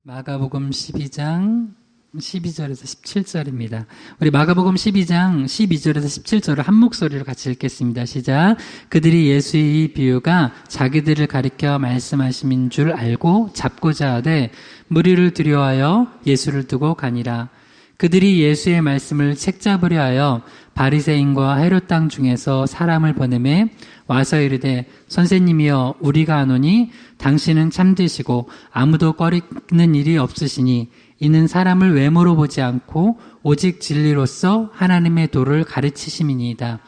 마가복음 12장 12절에서 17절입니다. 우리 마가복음 12장 12절에서 17절을 한 목소리로 같이 읽겠습니다. 시작. 그들이 예수의 이 비유가 자기들을 가리켜 말씀하심인 줄 알고 잡고자 하되 무리를 두려워하여 예수를 두고 가니라. 그들이 예수의 말씀을 책잡으려 하여 바리새인과 헤롯 땅 중에서 사람을 보내매 와서 이르되 선생님이여 우리가 아노니 당신은 참되시고 아무도 꺼리는 일이 없으시니 이는 사람을 외모로 보지 않고 오직 진리로서 하나님의 도를 가르치심이니이다.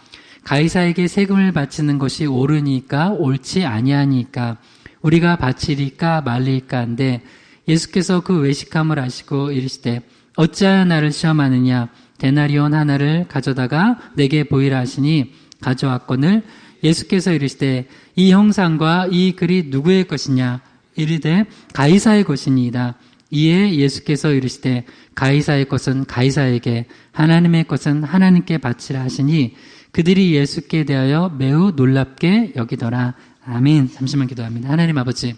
가이사에게 세금을 바치는 것이 옳으니까 옳지 아니하니까 우리가 바치리까 말리까 한데 예수께서 그 외식함을 아시고 이르시되 어찌하여 나를 시험하느냐 데나리온 하나를 가져다가 내게 보이라 하시니 가져왔거늘 예수께서 이르시되 이 형상과 이 글이 누구의 것이냐 이르되 가이사의 것이니이다. 이에 예수께서 이르시되 가이사의 것은 가이사에게 하나님의 것은 하나님께 바치라 하시니 그들이 예수께 대하여 매우 놀랍게 여기더라. 아멘. 잠시만 기도합니다. 하나님 아버지,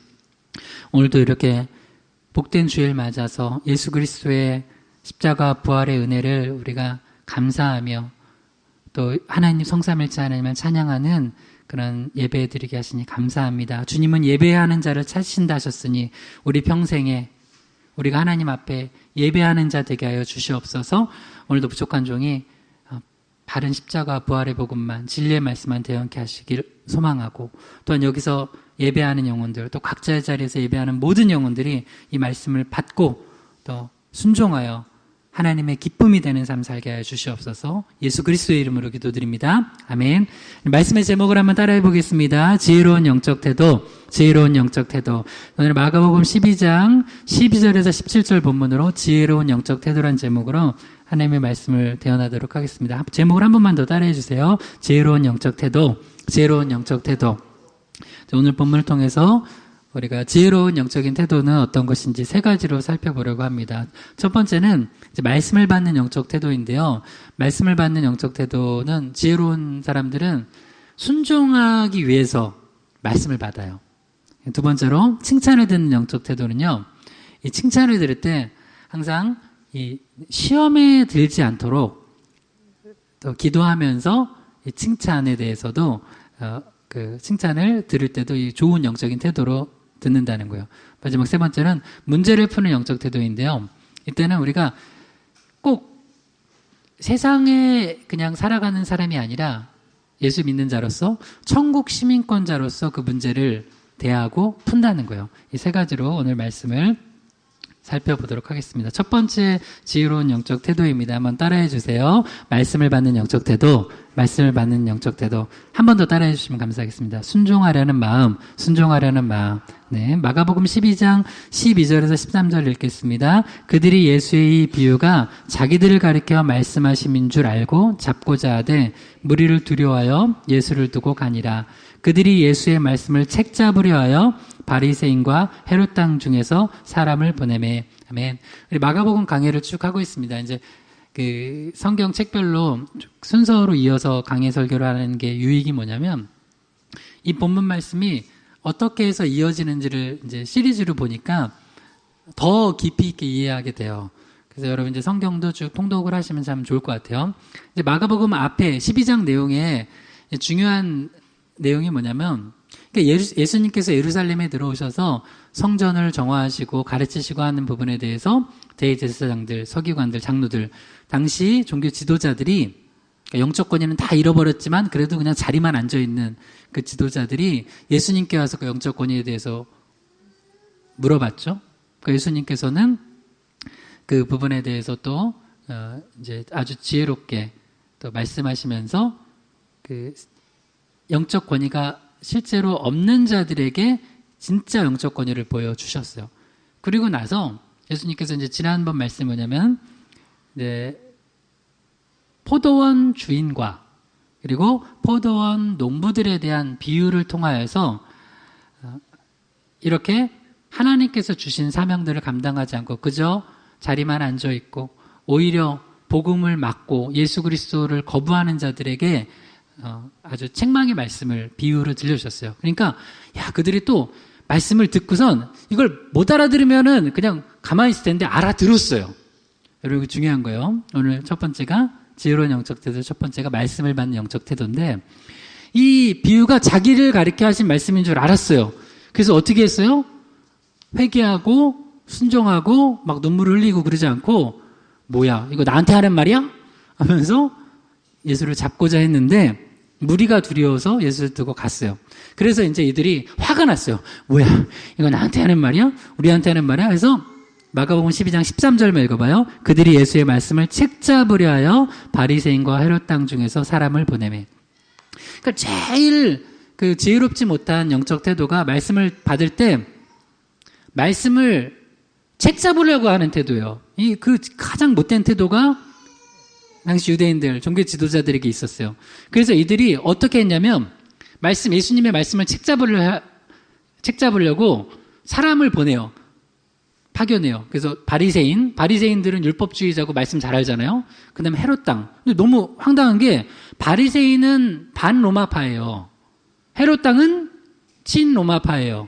오늘도 이렇게 복된 주일 맞아서 예수 그리스도의 십자가 부활의 은혜를 우리가 감사하며 또 하나님 성삼일체 하나님을 찬양하는 그런 예배 드리게 하시니 감사합니다. 주님은 예배하는 자를 찾으신다 하셨으니 우리 평생에 우리가 하나님 앞에 예배하는 자 되게 하여 주시옵소서. 오늘도 부족한 종이 바른 십자가 부활의 복음만 진리의 말씀만 대언케 하시길 소망하고 또한 여기서 예배하는 영혼들 또 각자의 자리에서 예배하는 모든 영혼들이 이 말씀을 받고 또 순종하여 하나님의 기쁨이 되는 삶 살게 하여 주시옵소서. 예수 그리스도의 이름으로 기도드립니다. 아멘. 말씀의 제목을 한번 따라해 보겠습니다. 지혜로운 영적 태도, 지혜로운 영적 태도. 오늘 마가복음 12장 12절에서 17절 본문으로 지혜로운 영적 태도란 제목으로 하나님의 말씀을 대언하도록 하겠습니다. 제목을 한 번만 더 따라해 주세요. 지혜로운 영적 태도, 지혜로운 영적 태도. 오늘 본문을 통해서 우리가 지혜로운 영적인 태도는 어떤 것인지 세 가지로 살펴보려고 합니다. 첫 번째는 이제 말씀을 받는 영적 태도인데요. 말씀을 받는 영적 태도는 지혜로운 사람들은 순종하기 위해서 말씀을 받아요. 두 번째로 칭찬을 듣는 영적 태도는요. 이 칭찬을 들을 때 항상 이 시험에 들지 않도록 또 기도하면서 이 칭찬에 대해서도 그 칭찬을 들을 때도 이 좋은 영적인 태도로 듣는다는 거예요. 마지막 세 번째는 문제를 푸는 영적 태도인데요. 이때는 우리가 꼭 세상에 그냥 살아가는 사람이 아니라 예수 믿는 자로서 천국 시민권자로서 그 문제를 대하고 푼다는 거예요. 이 세 가지로 오늘 말씀을 살펴보도록 하겠습니다. 첫 번째 지혜로운 영적 태도입니다. 한번 따라해 주세요. 말씀을 받는 영적 태도, 말씀을 받는 영적 태도. 한 번 더 따라해 주시면 감사하겠습니다. 순종하려는 마음, 순종하려는 마음. 네, 마가복음 12장 12절에서 13절 읽겠습니다. 그들이 예수의 이 비유가 자기들을 가리켜 말씀하심인 줄 알고 잡고자 하되 무리를 두려워하여 예수를 두고 가니라. 그들이 예수의 말씀을 책잡으려 하여 바리새인과 헤롯 땅 중에서 사람을 보내매. 아멘. 우리 마가복음 강해를 쭉 하고 있습니다. 이제 그 성경 책별로 순서로 이어서 강해 설교를 하는 게 유익이 뭐냐면 이 본문 말씀이 어떻게 해서 이어지는지를 이제 시리즈로 보니까 더 깊이 있게 이해하게 돼요. 그래서 여러분 이제 성경도 쭉 통독을 하시면 참 좋을 것 같아요. 이제 마가복음 앞에 12장 내용에 중요한 내용이 뭐냐면 예수님께서 예루살렘에 들어오셔서 성전을 정화하시고 가르치시고 하는 부분에 대해서 대제사장들, 서기관들, 장로들, 당시 종교 지도자들이 영적 권위는 다 잃어버렸지만 그래도 그냥 자리만 앉아있는 그 지도자들이 예수님께 와서 그 영적 권위에 대해서 물어봤죠. 그 예수님께서는 그 부분에 대해서 또 이제 아주 지혜롭게 또 말씀하시면서 그 영적 권위가 실제로 없는 자들에게 진짜 영적 권위를 보여주셨어요. 그리고 나서 예수님께서 이제 지난번 말씀이 뭐냐면 이제 포도원 주인과 그리고 포도원 농부들에 대한 비유를 통하여서 이렇게 하나님께서 주신 사명들을 감당하지 않고 그저 자리만 앉아 있고 오히려 복음을 막고 예수 그리스도를 거부하는 자들에게 아주 책망의 말씀을 비유로 들려주셨어요. 그러니까 야 그들이 또 말씀을 듣고선 이걸 못 알아들으면은 그냥 가만히 있을 텐데 알아들었어요. 여러분, 중요한 거예요. 오늘 첫 번째가 지혜로운 영적 태도, 첫 번째가 말씀을 받는 영적 태도인데, 이 비유가 자기를 가리켜 하신 말씀인 줄 알았어요. 그래서 어떻게 했어요? 회개하고 순종하고 막 눈물을 흘리고 그러지 않고, 뭐야, 이거 나한테 하는 말이야? 하면서 예수를 잡고자 했는데 무리가 두려워서 예수를 두고 갔어요. 그래서 이제 이들이 화가 났어요. 뭐야, 이거 나한테 하는 말이야? 우리한테 하는 말이야? 그래서 마가복음 12장 13절만 읽어봐요. 그들이 예수의 말씀을 책잡으려 하여 바리새인과 헤롯 땅 중에서 사람을 보내매. 그러니까 제일 그 지혜롭지 못한 영적 태도가 말씀을 받을 때 말씀을 책잡으려고 하는 태도예요. 이 그 가장 못된 태도가 당시 유대인들, 종교 지도자들에게 있었어요. 그래서 이들이 어떻게 했냐면 예수님의 말씀을 책잡으려고 사람을 보내요. 파견해요. 그래서 바리새인들은 율법주의자고 말씀 잘 알잖아요. 그 다음에 헤롯 땅. 근데 너무 황당한 게 바리새인은 반로마파예요. 헤롯 땅은 친로마파예요.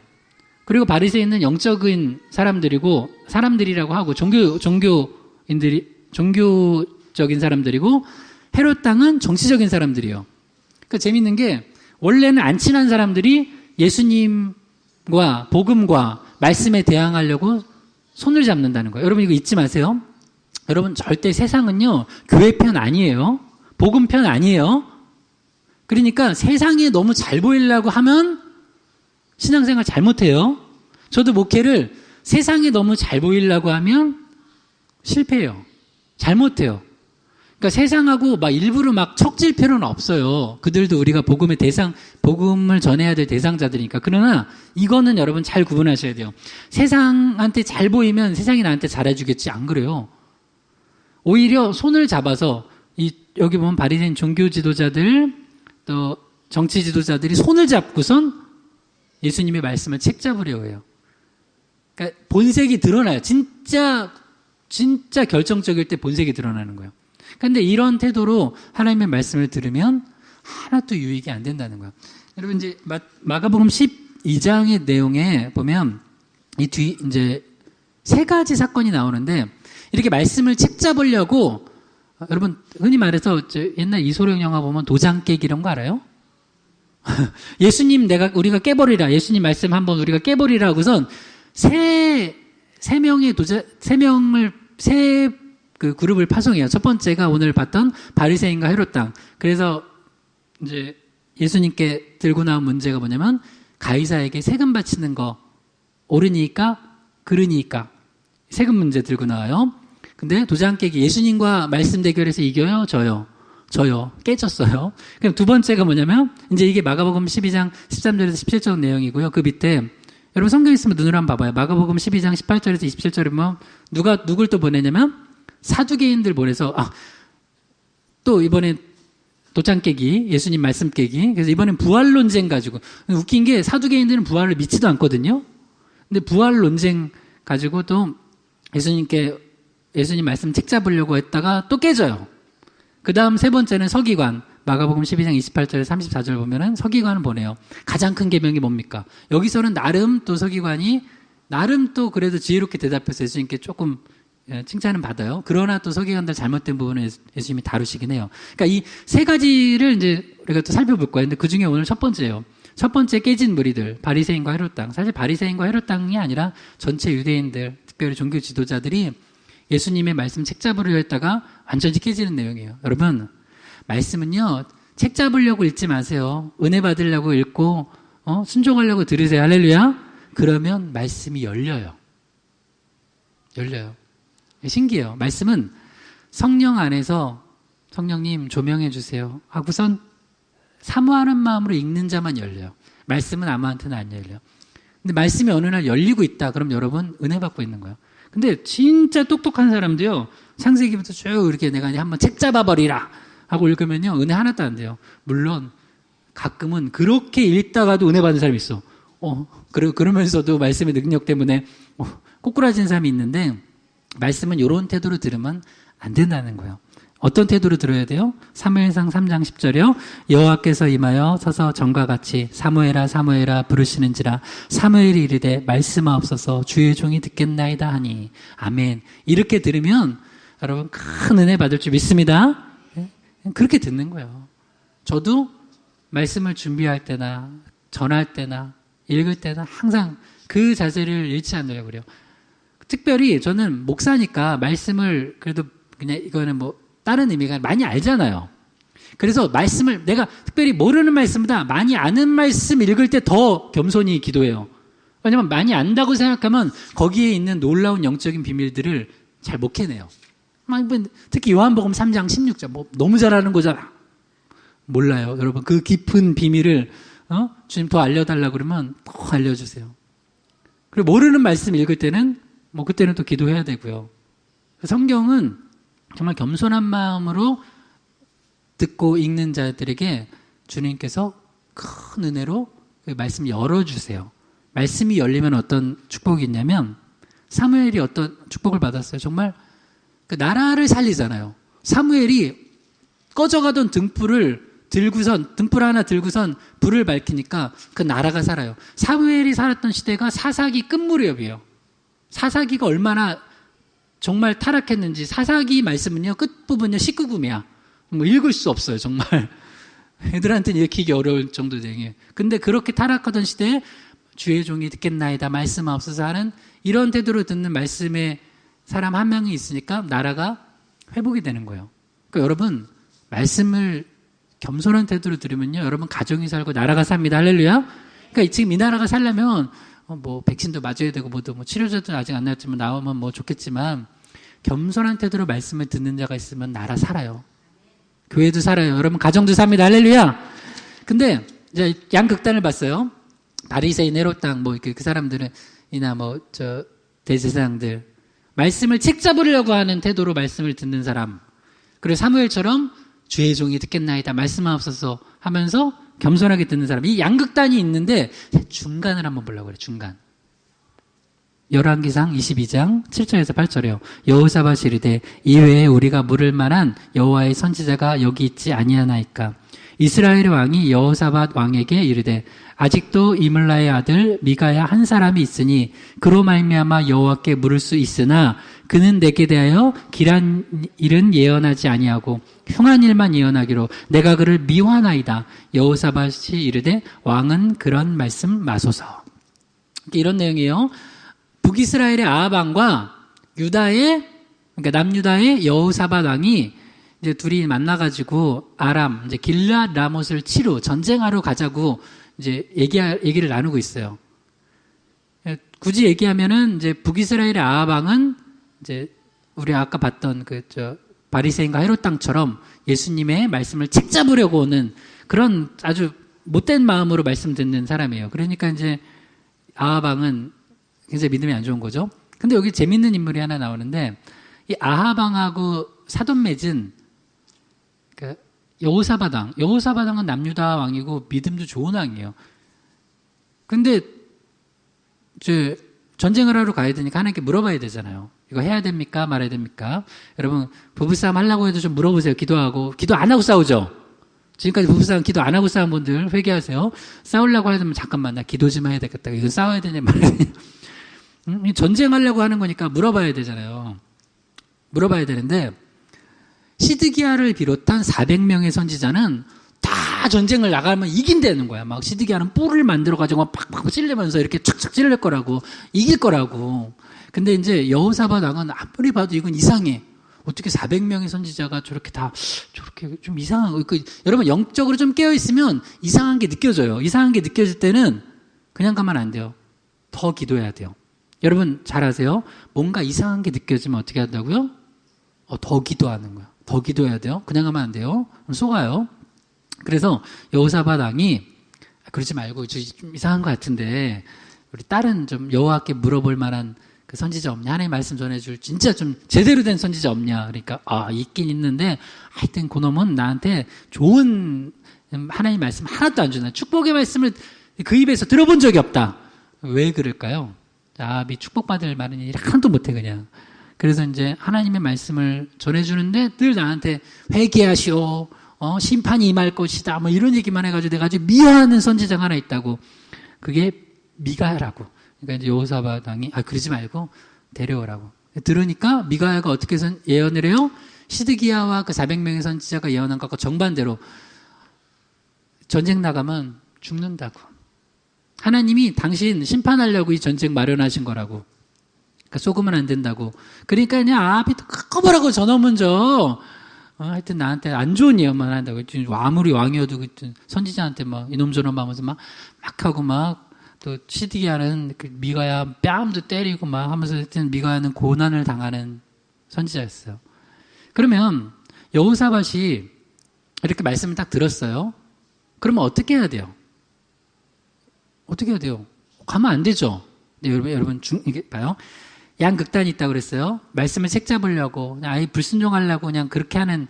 그리고 바리새인은 영적인 사람들이라고 하고 종교적인 사람들이고, 헤롯 땅은 정치적인 사람들이에요. 그러니까 재밌는 게 원래는 안 친한 사람들이 예수님과 복음과 말씀에 대항하려고 손을 잡는다는 거예요. 여러분, 이거 잊지 마세요. 여러분, 절대 세상은요 교회 편 아니에요. 복음 편 아니에요. 그러니까 세상에 너무 잘 보이려고 하면 신앙생활 잘못해요. 저도 목회를 세상에 너무 잘 보이려고 하면 실패해요. 잘못해요. 그러니까 세상하고 막 일부러 막 척질 필요는 없어요. 그들도 우리가 복음을 전해야 될 대상자들이니까. 그러나 이거는 여러분 잘 구분하셔야 돼요. 세상한테 잘 보이면 세상이 나한테 잘해주겠지. 안 그래요. 오히려 손을 잡아서 여기 보면 바리새인 종교 지도자들 또 정치 지도자들이 손을 잡고선 예수님의 말씀을 책잡으려고 해요. 그러니까 본색이 드러나요. 진짜 결정적일 때 본색이 드러나는 거예요. 그런데 이런 태도로 하나님의 말씀을 들으면 하나도 유익이 안 된다는 거예요. 여러분, 이제 마가복음 12장의 내용에 보면 이제 세 가지 사건이 나오는데, 이렇게 말씀을 책잡으려고, 여러분 흔히 말해서 옛날 이소룡 영화 보면 도장 깨기 이런 거 알아요? 예수님 우리가 깨버리라. 예수님 말씀 한번 우리가 깨버리라 하고선 세 그룹을 파송해요. 첫 번째가 오늘 봤던 바리새인과 헤롯 땅. 그래서 이제 예수님께 들고 나온 문제가 뭐냐면 가이사에게 세금 바치는 거 옳으니까 그르니까 세금 문제 들고 나와요. 근데 도장 깨기, 예수님과 말씀 대결에서 이겨요? 저요? 깨졌어요. 그럼 두 번째가 뭐냐면, 이제 이게 마가복음 12장 13절에서 17절 내용이고요. 그 밑에, 여러분 성경 있으면 눈으로 한번 봐봐요. 마가복음 12장 18절에서 27절에 보면, 누굴 또 보내냐면, 사두개인들 보내서, 또 이번에 도장 깨기, 예수님 말씀 깨기. 그래서 이번엔 부활 논쟁 가지고, 웃긴 게 사두개인들은 부활을 믿지도 않거든요. 근데 부활 논쟁 가지고 또 예수님 말씀 책잡으려고 했다가 또 깨져요. 그 다음 세 번째는 서기관. 마가복음 12장 28절에 34절 보면은 서기관을 보내요. 가장 큰 계명이 뭡니까? 여기서는 나름 또 서기관이 나름 또 그래도 지혜롭게 대답해서 예수님께 조금 칭찬은 받아요. 그러나 또 서기관들 잘못된 부분은 예수님이 다루시긴 해요. 그러니까 이 세 가지를 이제 우리가 또 살펴볼 거예요. 근데 그 중에 오늘 첫 번째예요. 첫 번째 깨진 무리들, 바리새인과 헤롯 땅. 사실 바리새인과 헤롯 땅이 아니라 전체 유대인들, 특별히 종교 지도자들이 예수님의 말씀 책잡으려 했다가 완전히 깨지는 내용이에요. 여러분, 말씀은요, 책잡으려고 읽지 마세요. 은혜 받으려고 읽고, 순종하려고 들으세요. 할렐루야. 그러면 말씀이 열려요. 신기해요. 말씀은 성령 안에서 성령님 조명해 주세요 하고선 사모하는 마음으로 읽는 자만 열려요. 말씀은 아무한테나 안 열려요. 근데 말씀이 어느 날 열리고 있다. 그럼 여러분 은혜 받고 있는 거예요. 근데 진짜 똑똑한 사람도요, 창세기부터 쭉 이렇게 내가 한번 책 잡아버리라 하고 읽으면요, 은혜 하나도 안 돼요. 물론 가끔은 그렇게 읽다가도 은혜 받은 사람이 있어. 그러면서도 말씀의 능력 때문에 꼬꾸라진 사람이 있는데, 말씀은 이런 태도로 들으면 안 된다는 거예요. 어떤 태도로 들어야 돼요? 사무엘상 3장 10절이요. 여호와께서 임하여 서서 전과 같이 사무엘아 사무엘아 부르시는지라 사무엘이 이르되 말씀하옵소서 주의 종이 듣겠나이다 하니. 아멘. 이렇게 들으면 여러분 큰 은혜 받을 줄 믿습니다. 그렇게 듣는 거예요. 저도 말씀을 준비할 때나 전할 때나 읽을 때나 항상 그 자세를 잃지 않으려고 그래요. 특별히 저는 목사니까 말씀을 그래도 그냥 이거는 뭐 다른 의미가 많이 알잖아요. 그래서 말씀을 내가 특별히 모르는 말씀보다 많이 아는 말씀 읽을 때 더 겸손히 기도해요. 왜냐면 많이 안다고 생각하면 거기에 있는 놀라운 영적인 비밀들을 잘 못 캐내요. 특히 요한복음 3장 16절 뭐 너무 잘하는 거잖아. 몰라요. 여러분 그 깊은 비밀을 주님 더 알려달라고 그러면 더 알려주세요. 그리고 모르는 말씀 읽을 때는 뭐 그때는 또 기도해야 되고요. 성경은 정말 겸손한 마음으로 듣고 읽는 자들에게 주님께서 큰 은혜로 말씀 열어주세요. 말씀이 열리면 어떤 축복이 있냐면 사무엘이 어떤 축복을 받았어요. 정말 그 나라를 살리잖아요. 사무엘이 꺼져가던 등불 하나 들고선 불을 밝히니까 그 나라가 살아요. 사무엘이 살았던 시대가 사사기 끝 무렵이에요. 사사기가 얼마나 정말 타락했는지 사사기 말씀은요 끝부분요 19금이야. 뭐 읽을 수 없어요. 정말 애들한테는 읽히기 어려울 정도 되게. 근데 그렇게 타락하던 시대에 주의 종이 듣겠나이다 말씀하옵소서 하는 이런 태도로 듣는 말씀의 사람 한 명이 있으니까 나라가 회복이 되는 거예요. 그러니까 여러분 말씀을 겸손한 태도로 들으면요 여러분 가정이 살고 나라가 삽니다. 할렐루야. 그러니까 지금 이 나라가 살려면 뭐 백신도 맞아야 되고 뭐 치료제도 아직 안 나왔지만 나오면 뭐 좋겠지만 겸손한 태도로 말씀을 듣는 자가 있으면 나라 살아요. 교회도 살아요. 여러분 가정도 삽니다. 할렐루야. 근데 이제 양극단을 봤어요. 바리새인 헤롯당 뭐 그 사람들은 이나 뭐 저 대제사장들 말씀을 책 잡으려고 하는 태도로 말씀을 듣는 사람. 그리고 사무엘처럼 주의 종이 듣겠나이다 말씀하옵소서 하면서 겸손하게 듣는 사람. 이 양극단이 있는데 중간을 한번 보려고 그래요. 중간. 열왕기상 22장 7절에서 8절이요. 여호사밧이 이르되 이외에 우리가 물을 만한 여호와의 선지자가 여기 있지 아니하나이까. 이스라엘의 왕이 여호사밧 왕에게 이르되 아직도 이물라의 아들 미가야 한 사람이 있으니 그로 말미암아 여호와께 물을 수 있으나 그는 내게 대하여 길한 일은 예언하지 아니하고 흉한 일만 예언하기로 내가 그를 미워하나이다. 여호사밧이 이르되 왕은 그런 말씀 마소서. 이런 내용이에요. 북이스라엘의 아합 왕과 유다의 그러니까 남유다의 여호사밧 왕이 이제 둘이 만나가지고 아람 이제 길앗 라못을 치러 전쟁하러 가자고 이제 얘기를 나누고 있어요. 굳이 얘기하면은 이제 북이스라엘의 아합 왕은 이제 우리 아까 봤던 바리새인과 헤롯 땅처럼 예수님의 말씀을 책 잡으려고 오는 그런 아주 못된 마음으로 말씀 듣는 사람이에요. 그러니까 이제 아합 왕은 굉장히 믿음이 안 좋은 거죠. 근데 여기 재밌는 인물이 하나 나오는데 이 아합 왕하고 사돈 맺은 그 여호사밧 왕은 남유다 왕이고 믿음도 좋은 왕이에요. 근데 전쟁을 하러 가야 되니까 하나님께 물어봐야 되잖아요. 이거 해야 됩니까? 말아야 됩니까? 여러분 부부싸움 하려고 해도 좀 물어보세요. 기도하고. 기도 안 하고 싸우죠? 지금까지 부부싸움 기도 안 하고 싸운 분들 회개하세요. 싸우려고 하면 잠깐만 나 기도 좀 해야 되겠다. 이거 싸워야 되냐 말아야 되냐. 전쟁하려고 하는 거니까 물어봐야 되잖아요. 물어봐야 되는데 시드기야를 비롯한 400명의 선지자는 다 전쟁을 나가면 이긴다는 거야. 막 시드기야는 뿔을 만들어가지고 팍팍 찔리면서 이렇게 착착 찔릴 거라고 이길 거라고. 근데 이제 여호사밧 왕은 아무리 봐도 이건 이상해. 어떻게 400명의 선지자가 저렇게 좀 이상한 여러분 영적으로 좀 깨어 있으면 이상한 게 느껴져요. 이상한 게 느껴질 때는 그냥 가면 안 돼요. 더 기도해야 돼요. 여러분 잘 아세요? 뭔가 이상한 게 느껴지면 어떻게 한다고요? 더 기도하는 거야. 더 기도해야 돼요. 그냥 하면 안 돼요. 속아요. 그래서 여호사밧 왕이 그러지 말고 좀 이상한 것 같은데 우리 다른 좀 여호와께 물어볼 만한 그 선지자 없냐? 하나님 말씀 전해줄 진짜 좀 제대로 된 선지자 없냐? 그러니까 있긴 있는데 하여튼 그놈은 나한테 좋은 하나님 말씀 하나도 안 주나 축복의 말씀을 그 입에서 들어본 적이 없다. 왜 그럴까요? 아합이 축복받을 만한 일이 하나도 못해 그냥. 그래서 이제 하나님의 말씀을 전해주는데 늘 나한테 회개하시오, 심판이 임할 것이다, 뭐 이런 얘기만 해가지고 내가 아주 미워하는 선지자가 하나 있다고. 그게 미가야라고. 그러니까 이제 여호사밧 왕이 그러지 말고 데려오라고. 들으니까 미가야가 어떻게 예언을 해요? 시드기야와 그 400명의 선지자가 예언한 것과 정반대로 전쟁 나가면 죽는다고. 하나님이 당신 심판하려고 이 전쟁 마련하신 거라고. 그러니까 속으면 안 된다고. 그러니까 그냥 앞에 꺼보라고 저놈은 하여튼 나한테 안 좋은 예언만 한다고. 아무리 왕이어도 선지자한테 막 이놈 저놈 하면서 막 하고 막 또 시드기야는 그 미가야 뺨도 때리고 막 하면서 하여튼 미가야는 고난을 당하는 선지자였어요. 그러면 여호사밧이 이렇게 말씀을 딱 들었어요. 그러면 어떻게 해야 돼요? 어떻게 해야 돼요? 가면 안 되죠. 네, 여러분 이게 봐요. 양극단이 있다고 그랬어요. 말씀을 책 잡으려고 그냥 아예 불순종하려고 그냥 그렇게 하는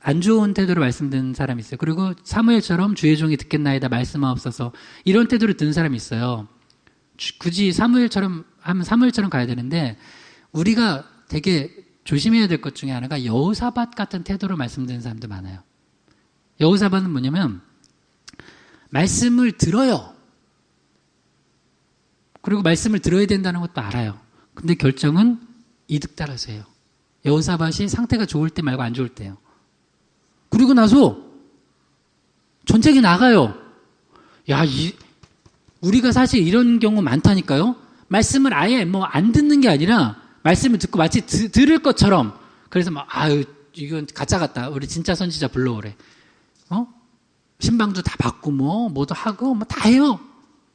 안 좋은 태도로 말씀드는 사람이 있어요. 그리고 사무엘처럼 주의 종이 듣겠나이다 말씀하옵소서 이런 태도로 듣는 사람이 있어요. 굳이 사무엘처럼 하면 사무엘처럼 가야 되는데 우리가 되게 조심해야 될 것 중에 하나가 여호사밧 같은 태도로 말씀드리는 사람도 많아요. 여호사밧은 뭐냐면 말씀을 들어요. 그리고 말씀을 들어야 된다는 것도 알아요. 근데 결정은 이득 따라서 해요. 여호사밧이 상태가 좋을 때 말고 안 좋을 때예요. 그리고 나서 전쟁에 나가요. 우리가 사실 이런 경우 많다니까요. 말씀을 아예 안 듣는 게 아니라 말씀을 듣고 마치 들을 것처럼. 그래서 이건 가짜 같다. 우리 진짜 선지자 불러오래. 신방도 다 받고 뭐도 하고 다 해요.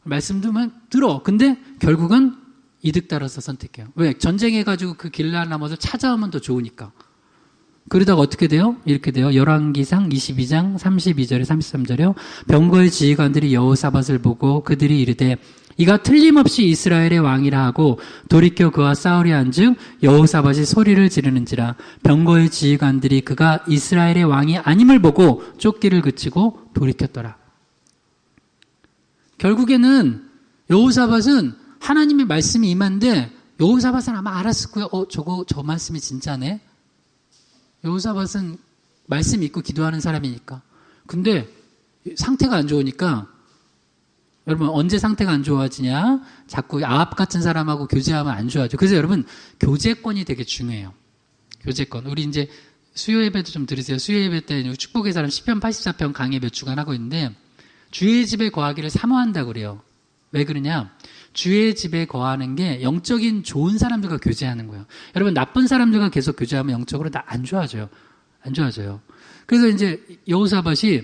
말씀도 들어. 근데 결국은 이득 따라서 선택해요. 왜? 전쟁해가지고 그 길랄 나무를 찾아오면 더 좋으니까. 그러다가 어떻게 돼요? 이렇게 돼요. 열왕기상 22장 32절에 33절에요. 병거의 지휘관들이 여호사밧을 보고 그들이 이르되 이가 틀림없이 이스라엘의 왕이라 하고 돌이켜 그와 싸우려 한즉 여호사밧이 소리를 지르는지라. 병거의 지휘관들이 그가 이스라엘의 왕이 아님을 보고 쫓기를 그치고 돌이켰더라. 결국에는 여호사밧은 하나님의 말씀이 임한데 여호사밧은 아마 알았을 거예요. 저 말씀이 진짜네. 여호사밧은 말씀 믿고 기도하는 사람이니까. 근데 상태가 안 좋으니까 여러분 언제 상태가 안 좋아지냐? 자꾸 아합 같은 사람하고 교제하면 안 좋아져. 그래서 여러분 교제권이 되게 중요해요. 교제권. 우리 이제 수요 예배도 좀 들으세요. 수요 예배 때 축복의 사람 시편 84편 강의 몇 주간 하고 있는데 주의 집에 거하기를 사모한다고 그래요. 왜 그러냐? 주의 집에 거하는 게 영적인 좋은 사람들과 교제하는 거예요. 여러분 나쁜 사람들과 계속 교제하면 영적으로 다 안 좋아져요. 안 좋아져요. 그래서 이제 여호사밧이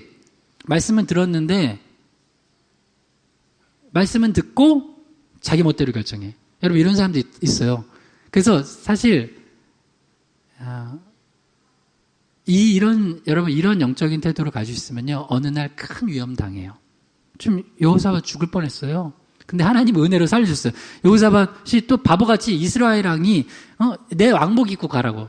말씀은 들었는데 말씀은 듣고 자기 멋대로 결정해. 여러분 이런 사람도 있어요. 그래서 사실 여러분 이런 영적인 태도를 가지고 있으면요 어느 날 큰 위험 당해요. 좀 여호사밧 죽을 뻔했어요. 근데 하나님 은혜로 살려줬어요. 여호사밧이 또 바보같이 이스라엘 왕이 내 왕복 입고 가라고.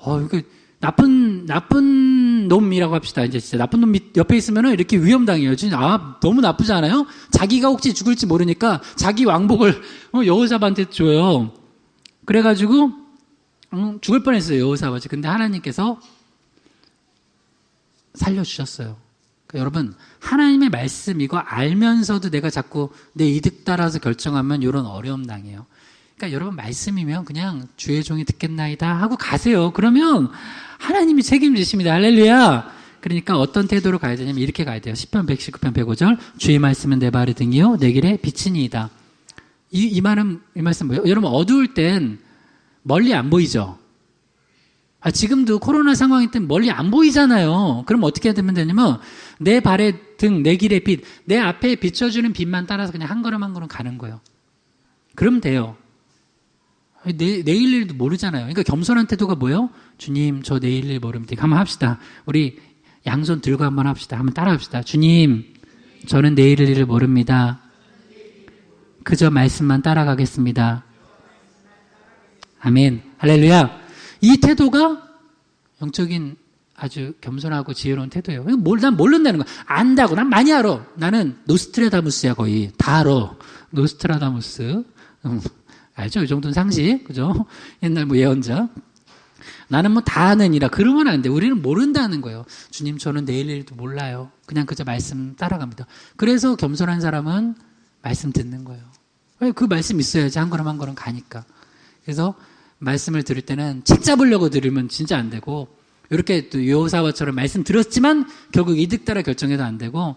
이거 나쁜 놈이라고 합시다. 이제 진짜 나쁜 놈 옆에 있으면은 이렇게 위험 당해요. 진짜 너무 나쁘지 않아요? 자기가 혹시 죽을지 모르니까 자기 왕복을 여호사밧한테 줘요. 그래가지고 죽을 뻔했어요 여호사밧이. 근데 하나님께서 살려주셨어요. 그러니까 여러분 하나님의 말씀 이거 알면서도 내가 자꾸 내 이득 따라서 결정하면 이런 어려움 당해요. 그러니까 여러분 말씀이면 그냥 주의 종이 듣겠나이다 하고 가세요. 그러면 하나님이 책임지십니다. 할렐루야. 그러니까 어떤 태도로 가야 되냐면 이렇게 가야 돼요. 시편 119편 105절 주의 말씀은 내 발의 등이요 내 길의 빛이니이다. 이 말씀 뭐예요? 여러분 어두울 땐 멀리 안 보이죠. 지금도 코로나 상황일 땐 멀리 안 보이잖아요. 그럼 어떻게 되면 되냐면 내 발의 등, 내 길의 빛, 내 앞에 비춰주는 빛만 따라서 그냥 한 걸음 한 걸음 가는 거예요. 그러면 돼요. 내일 일도 모르잖아요. 그러니까 겸손한 태도가 뭐예요? 주님, 저 내일 일 모릅니다. 한번 합시다. 우리 양손 들고 한번 합시다. 한번 따라합시다. 주님, 저는 내일 일을 모릅니다. 그저 말씀만 따라가겠습니다. 아멘. 할렐루야. 이 태도가 영적인 아주 겸손하고 지혜로운 태도예요. 난 모른다는 거야. 안다고. 난 많이 알아. 나는 노스트라다무스야 거의. 다 알아. 노스트라다무스. 알죠? 이 정도는 상식. 그죠? 옛날 뭐 예언자. 나는 뭐 다 아느니라. 그러면 안 돼. 우리는 모른다는 거예요. 주님, 저는 내일 일도 몰라요. 그냥 그저 말씀 따라갑니다. 그래서 겸손한 사람은 말씀 듣는 거예요. 그 말씀 있어야지 한 걸음 한 걸음 가니까. 그래서 말씀을 들을 때는 책 잡으려고 들으면 진짜 안 되고, 이렇게 또 여호사와처럼 말씀 들었지만 결국 이득 따라 결정해도 안 되고,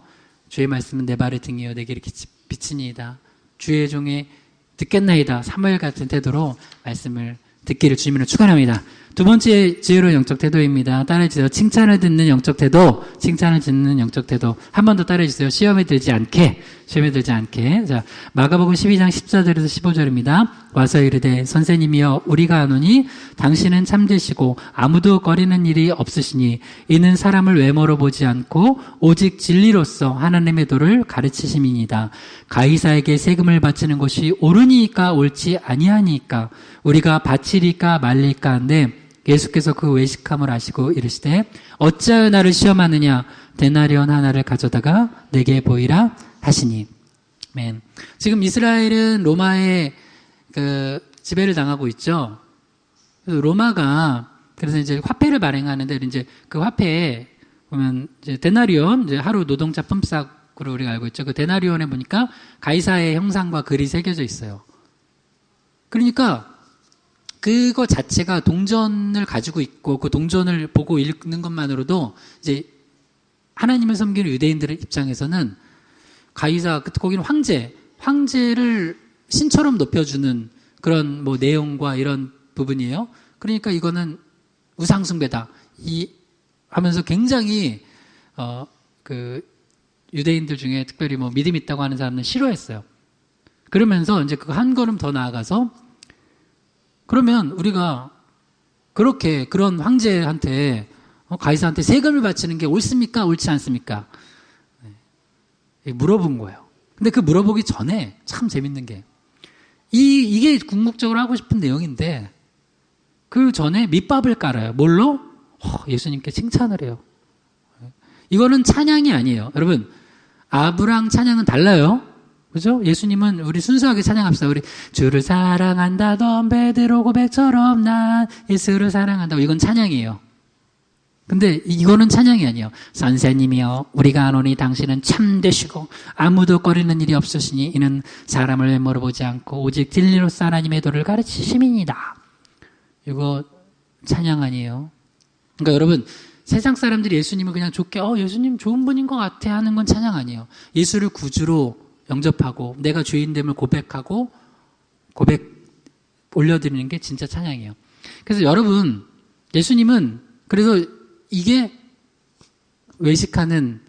주의 말씀은 내 발의 등이요 내게 이렇게 비치니이다. 주의 종이 듣겠나이다. 사무엘 같은 태도로 말씀을 듣기를 주님으로 축원합니다. 두 번째 지혜로운 영적 태도입니다. 따라해주세요. 칭찬을 듣는 영적 태도, 칭찬을 듣는 영적 태도. 한 번 더 따라해주세요. 시험에 들지 않게. 자, 마가복음 12장 14절에서 15절입니다. 와서 이르되 선생님이여 우리가 아노니 당신은 참되시고 아무도 거리는 일이 없으시니 이는 사람을 외모로 보지 않고 오직 진리로서 하나님의 도를 가르치심이니이다. 가이사에게 세금을 바치는 것이 옳으니까 옳지 아니하니까 우리가 바치리까 말릴까 한데 예수께서 그 외식함을 아시고 이르시되 어찌하여 나를 시험하느냐 데나리온 하나를 가져다가 내게 보이라 하시니. 맨. 지금 이스라엘은 로마의 지배를 당하고 있죠. 그래서 로마가 그래서 이제 화폐를 발행하는데 이제 그 화폐에 보면 이제 데나리온 이제 하루 노동자 품삯으로 우리가 알고 있죠. 그 데나리온에 보니까 가이사의 형상과 글이 새겨져 있어요. 그러니까 그거 자체가 동전을 가지고 있고 그 동전을 보고 읽는 것만으로도 이제 하나님을 섬기는 유대인들의 입장에서는 가이사, 거기는 황제를 신처럼 높여주는 그런 뭐 내용과 이런 부분이에요. 그러니까 이거는 우상숭배다. 하면서 굉장히, 유대인들 중에 특별히 뭐 믿음 있다고 하는 사람은 싫어했어요. 그러면서 이제 그 한 걸음 더 나아가서 그러면 우리가 그렇게 그런 황제한테 가이사한테 세금을 바치는 게 옳습니까? 옳지 않습니까? 물어본 거예요. 근데 그 물어보기 전에 참 재밌는 게 이게 궁극적으로 하고 싶은 내용인데 그 전에 밑밥을 깔아요. 뭘로? 예수님께 칭찬을 해요. 이거는 찬양이 아니에요. 여러분 아브랑 찬양은 달라요. 그죠? 예수님은 우리 순수하게 찬양합시다. 우리 주를 사랑한다던 베드로 고백처럼 난 예수를 사랑한다고. 이건 찬양이에요. 근데 이거는 찬양이 아니에요. 선생님이여 우리가 아노니 당신은 참되시고 아무도 거리는 일이 없으시니 이는 사람을 외모로 보지 않고 오직 진리로서 하나님의 도를 가르치심이니이다. 이거 찬양 아니에요. 그러니까 여러분 세상 사람들이 예수님을 그냥 좋게 예수님 좋은 분인 것 같아 하는 건 찬양 아니에요. 예수를 구주로 영접하고 내가 주인됨을 고백하고 고백 올려드리는 게 진짜 찬양이에요. 그래서 여러분 예수님은 그래서 이게 외식하는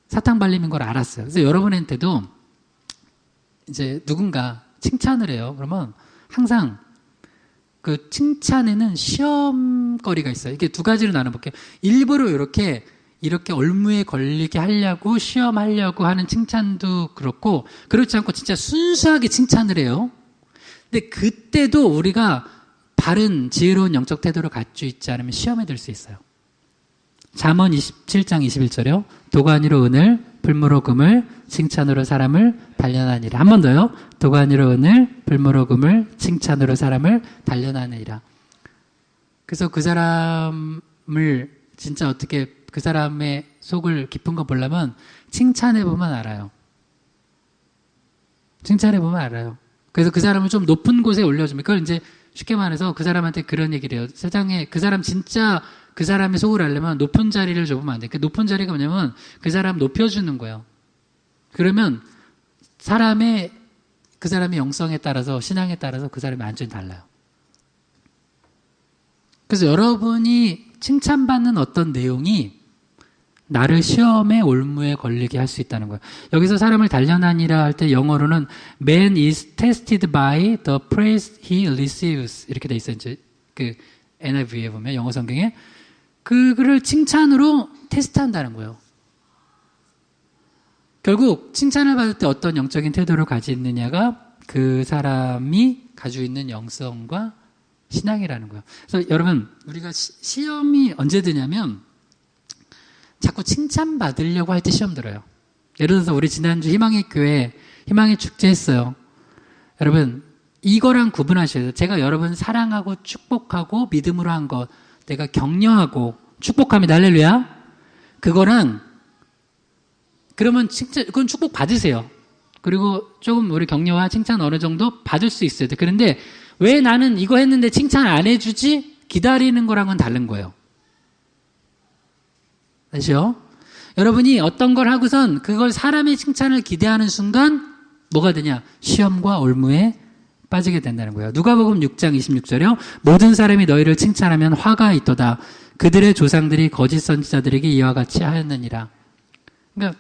사탕 발림인 걸 알았어요. 그래서 여러분한테도 이제 누군가 칭찬을 해요. 그러면 항상 그 칭찬에는 시험거리가 있어요. 이게 두 가지로 나눠볼게요. 일부러 이렇게 얼무에 걸리게 하려고 시험하려고 하는 칭찬도 그렇고 그렇지 않고 진짜 순수하게 칭찬을 해요. 근데 그때도 우리가 바른 지혜로운 영적 태도를 갖추고 있지 않으면 시험에 들 수 있어요. 잠언 27장 21절이요. 도가니로 은을 불무로 금을 칭찬으로 사람을 단련하니라. 한 번 더요. 도가니로 은을 불무로 금을 칭찬으로 사람을 단련하니라. 그래서 그 사람을 진짜 어떻게 그 사람의 속을 깊은 거 보려면 칭찬해보면 알아요. 칭찬해보면 알아요. 그래서 그 사람을 좀 높은 곳에 올려주면 그걸 이제 쉽게 말해서 그 사람한테 그런 얘기를 해요. 세상에 그 사람 진짜 그 사람의 속을 알려면 높은 자리를 줘보면 안 돼. 그 높은 자리가 뭐냐면 그 사람 높여주는 거예요. 그러면 그 사람의 영성에 따라서 신앙에 따라서 그 사람이 완전히 달라요. 그래서 여러분이 칭찬받는 어떤 내용이 나를 시험에 올무에 걸리게 할 수 있다는 거예요. 여기서 사람을 단련하니라 할 때 영어로는 Man is tested by the praise he receives 이렇게 돼 있어요. 이제 그 NIV에 보면 영어 성경에 그를 칭찬으로 테스트한다는 거예요. 결국 칭찬을 받을 때 어떤 영적인 태도를 가지느냐가 그 사람이 가지고 있는 영성과 신앙이라는 거예요. 그래서 여러분 우리가 시험이 언제 드냐면 자꾸 칭찬받으려고 할 때 시험 들어요. 예를 들어서 우리 지난주 희망의 교회 희망의 축제 했어요. 여러분 이거랑 구분하셔야 돼요. 제가 여러분 사랑하고 축복하고 믿음으로 한 것, 내가 격려하고 축복합니다. 할렐루야. 그거랑 그러면 칭찬, 그건 축복 받으세요. 그리고 조금 우리 격려와 칭찬 어느 정도 받을 수 있어요. 그런데 왜 나는 이거 했는데 칭찬 안 해주지? 기다리는 거랑은 다른 거예요. 아시죠? 여러분이 어떤 걸 하고선 그걸 사람의 칭찬을 기대하는 순간 뭐가 되냐? 시험과 올무에 빠지게 된다는 거예요. 누가복음 6장 26절이요. 모든 사람이 너희를 칭찬하면 화가 있도다. 그들의 조상들이 거짓 선지자들에게 이와 같이 하였느니라. 그러니까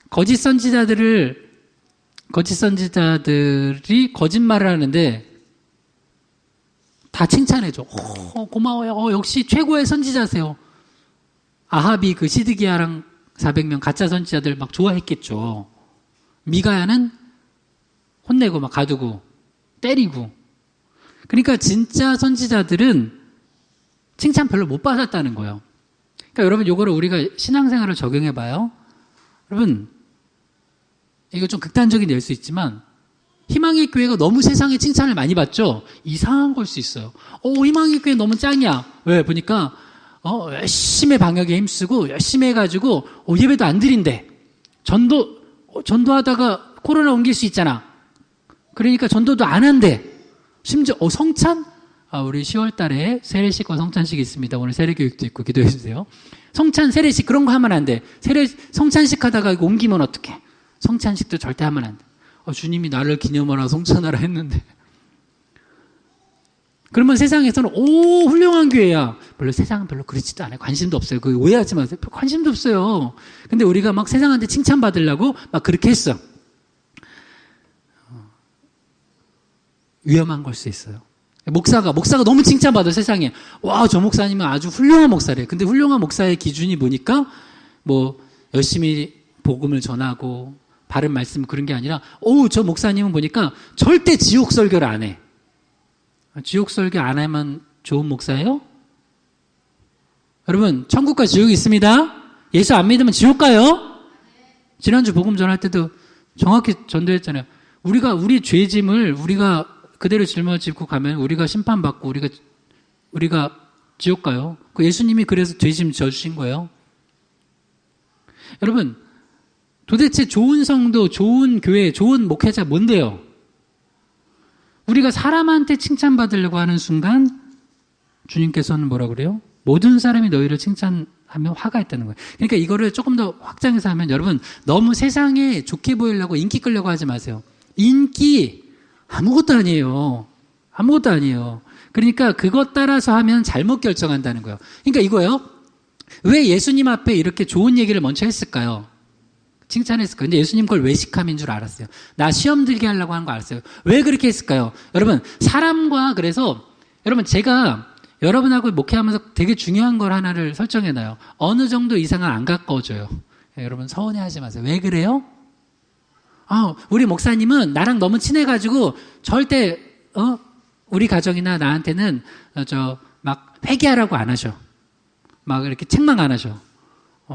거짓 선지자들이 거짓말을 하는데 다 칭찬해줘. 고마워요. 역시 최고의 선지자세요. 아합이 그 시드기야랑 400명 가짜 선지자들 막 좋아했겠죠. 미가야는 혼내고 막 가두고 때리고. 그러니까 진짜 선지자들은 칭찬 별로 못 받았다는 거예요. 그러니까 여러분 요거를 우리가 신앙생활을 적용해 봐요. 여러분 이거 좀 극단적인 될 수 있지만 희망의 교회가 너무 세상에 칭찬을 많이 받죠. 이상한 걸 수 있어요. 희망의 교회 너무 짱이야. 왜? 보니까 열심히 방역에 힘쓰고 열심히 해가지고 예배도 안 드린대. 전도하다가 코로나 옮길 수 있잖아. 그러니까 전도도 안 한대. 심지어 성찬? 우리 10월 달에 세례식과 성찬식이 있습니다. 오늘 세례교육도 있고 기도해 주세요. 성찬, 세례식 그런 거 하면 안 돼. 성찬식 하다가 이거 옮기면 어떡해. 성찬식도 절대 하면 안 돼. 주님이 나를 기념하라 성찬하라 했는데. 그러면 세상에서는 훌륭한 교회야. 별로 세상은 별로 그렇지도 않아요. 관심도 없어요. 그 오해하지 마세요. 관심도 없어요. 근데 우리가 막 세상한테 칭찬받으려고 막 그렇게 했어. 위험한 걸 수 있어요. 목사가 너무 칭찬받아 세상에. 와, 저 목사님은 아주 훌륭한 목사래. 근데 훌륭한 목사의 기준이 뭐니까 열심히 복음을 전하고 바른 말씀 그런 게 아니라 저 목사님은 보니까 절대 지옥 설교를 안 해. 지옥 설교 안 하면 좋은 목사예요? 여러분 천국과 지옥이 있습니다. 예수 안 믿으면 지옥 가요? 지난주 복음 전할 때도 정확히 전도했잖아요. 우리 죄짐을 우리가 그대로 짊어지고 가면 우리가 심판받고 우리가 지옥 가요. 그 예수님이 그래서 죄짐 져주신 거예요. 여러분 도대체 좋은 성도, 좋은 교회, 좋은 목회자 뭔데요? 우리가 사람한테 칭찬받으려고 하는 순간 주님께서는 뭐라 그래요? 모든 사람이 너희를 칭찬하면 화가 있다는 거예요. 그러니까 이거를 조금 더 확장해서 하면 여러분 너무 세상에 좋게 보이려고 인기 끌려고 하지 마세요. 인기 아무것도 아니에요. 아무것도 아니에요. 그러니까 그것 따라서 하면 잘못 결정한다는 거예요. 그러니까 이거예요. 왜 예수님 앞에 이렇게 좋은 얘기를 먼저 했을까요? 칭찬했을까요? 근데 예수님 그걸 외식함인 줄 알았어요. 나 시험 들게 하려고 하는 거 알았어요. 왜 그렇게 했을까요? 여러분 사람과 그래서 여러분 제가 여러분하고 목회하면서 되게 중요한 걸 하나를 설정해놔요. 어느 정도 이상은 안 가까워져요. 여러분 서운해하지 마세요. 왜 그래요? 우리 목사님은 나랑 너무 친해가지고 절대 우리 가정이나 나한테는 막 회개하라고 안 하셔. 막 이렇게 책망 안 하셔.